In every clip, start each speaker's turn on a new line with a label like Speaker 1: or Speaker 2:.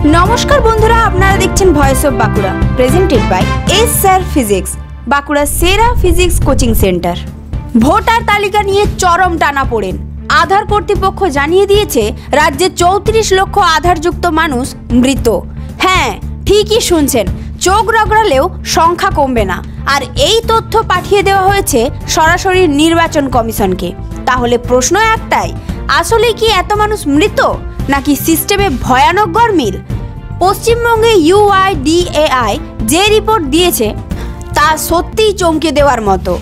Speaker 1: नमस्कार बंधुरा आपनारा देखছেন voice of Bankura presented by S sir physics Bankura সেরা ফিজিক্স কোচিং সেন্টার। ভোটার তালিকা নিয়ে চরম টানাপোড়েন। আধার কর্তৃপক্ষ জানিয়ে দিয়েছে রাজ্যে 34 লক্ষ আধারযুক্ত মানুষ মৃত। হ্যাঁ, ঠিকই শুনছেন, চোখ রগড়ালেও সংখ্যা কমবে না। আর এই তথ্য পাঠিয়ে দেওয়া হয়েছে সরাসরি নির্বাচন কমিশনকে। তাহলে প্রশ্ন একটাই, আসলে কি এত মানুষ মৃত নাকি সিস্টেমে ভয়ানক গরমিল? পশ্চিমবঙ্গে UIDAI যে রিপোর্ট দিয়েছে তা সত্যিই চমকে দেওয়ার মতো।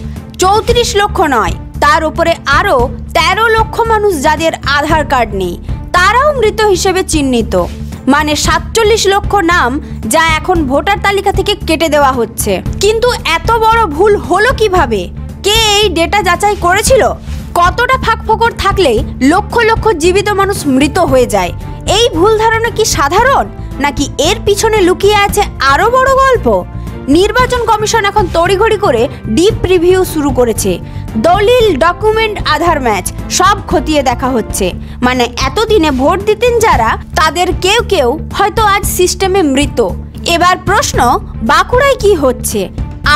Speaker 1: 34 লক্ষ নয়, তার উপরে আরও 13 লক্ষ মানুষ যাদের আধার কার্ড নেই, তারাও মৃত হিসেবে চিহ্নিত। মানে 47 লক্ষ নাম যা এখন ভোটার তালিকা থেকে কেটে দেওয়া হচ্ছে। কিন্তু এত বড় ভুল হলো কিভাবে? কে এই ডেটা যাচাই করেছিল? কতটা ফাঁকফোকর থাকলে লক্ষ লক্ষ জীবিত মানুষ মৃত হয়ে যায়? এই ভুল ধারণা কি সাধারণ নাকি এর পিছনে লুকিয়ে আছে আরও বড় গল্প? নির্বাচন কমিশন এখন তড়িঘড়ি করে ডিপ রিভিউ শুরু করেছে। দলিল, ডকুমেন্ট, আধার ম্যাচ সব খতিয়ে দেখা হচ্ছে। মানে এতদিনে ভোট দিতেন যারা, তাদের কেউ কেউ হয়তো আজ সিস্টেমে মৃত। এবার প্রশ্ন, বাঁকুড়ায় কি হচ্ছে?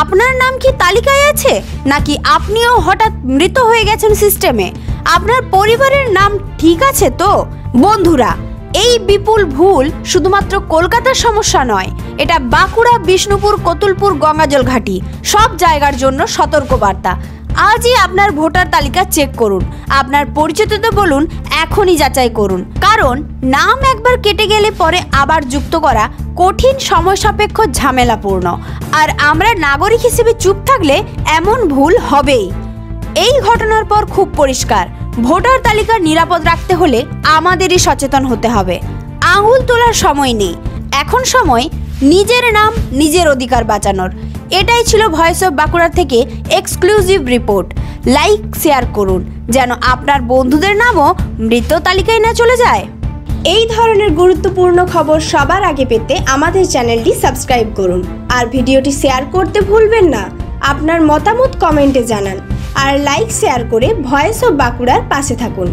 Speaker 1: আপনার নাম কি তালিকায় আছে নাকি আপনিও হঠাৎ মৃত হয়ে গেছেন সিস্টেমে? আপনার পরিবারের নাম ঠিক আছে তো? বন্ধুরা, এই বিপুল ভুল শুধুমাত্র কলকাতার সমস্যা নয়, এটা বাঁকুড়া, বিষ্ণুপুর, কতুলপুর, গঙ্গাজল ঘাটি সব জায়গার জন্য সতর্কবার্তা। আজই আপনার ভোটার তালিকা চেক করুন, আপনার পরিচিতদের বলুন এখনই যাচাই করুন। কারণ নাম একবার কেটে গেলে পরে আবার যুক্ত করা কঠিন, সময় সাপেক্ষ, ঝামেলাপূর্ণ। আর আমরা নাগরিক হিসেবে চুপ থাকলে এমন ভুল হবেই। এই ঘটনার পর খুব পরিষ্কার, ভোটার তালিকা নিরাপদ রাখতে হলে আমাদেরই সচেতন হতে হবে। আঙুল তোলার সময় নেই, এখন সময় নিজের নাম, নিজের অধিকার বাঁচানোর। এটাই ছিল ভয়েস অফ বাঁকুড়া থেকে এক্সক্লুসিভ রিপোর্ট। লাইক, শেয়ার করুন যেন আপনার বন্ধুদের নামও মৃত তালিকায় না চলে যায়।
Speaker 2: এই ধরনের গুরুত্বপূর্ণ খবর সবার আগে পেতে আমাদের চ্যানেলটি সাবস্ক্রাইব করুন। আর ভিডিওটি শেয়ার করতে ভুলবেন না। আপনার মতামত কমেন্টে জানান। আর লাইক, শেয়ার করে ভয়েস অফ বাঁকুড়ার পাশে থাকুন।